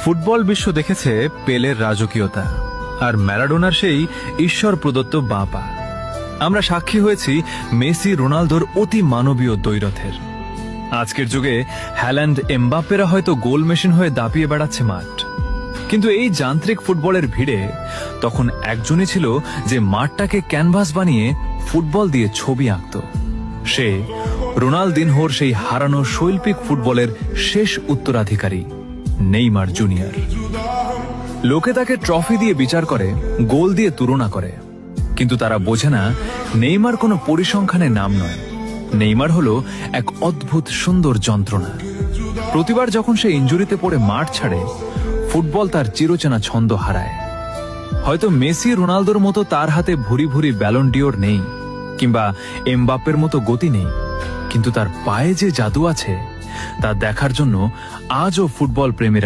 Football বিশ্ব দেখেছে পেলের রাজকীয়তা আর ম্যারাডোনার সেই ঈশ্বর প্রদত্ত বাঁ পা। আমরা সাক্ষী হয়েছি মেসি রোনালদোর অতি মানবীয় দ্বৈরথের। আজকের যুগে হ্যাল্যান্ড এমবাপ্পেরা হয়তো গোল মেশিন হয়ে দাপিয়ে বেড়াচ্ছে মাঠ, কিন্তু এই যান্ত্রিক ফুটবলের ভিড়ে তখন একজনই ছিল যে মাঠটাকে ক্যানভাস বানিয়ে ফুটবল দিয়ে ছবি আঁকত। সে রোনালদিনহোর সেই হারানো শৈল্পিক ফুটবলের শেষ উত্তরাধিকারী নেইমার জুনিয়র। লোকে তাকে ট্রফি দিয়ে বিচার করে, গোল দিয়ে তুলনা করে, কিন্তু তারা বোঝে না নেইমার কোনো পরিসংখ্যানে নাম নয়। নেইমার হলো এক অদ্ভুত সুন্দর যন্ত্রণা। প্রতিবার যখন সে ইনজুরিতে পড়ে মাঠ ছাড়ে, ফুটবল তার চিরচেনা ছন্দ হারায়। হয়তো মেসি রোনালদোর মতো তার হাতে ভুরি ভুরি ব্যালন ডিওর নেই, কিংবা এমবাপ্পের মতো গতি নেই, কিন্তু তার পায়ে যে জাদু আছে তা দেখার জন্য আজও ফুটবল প্রেমীরা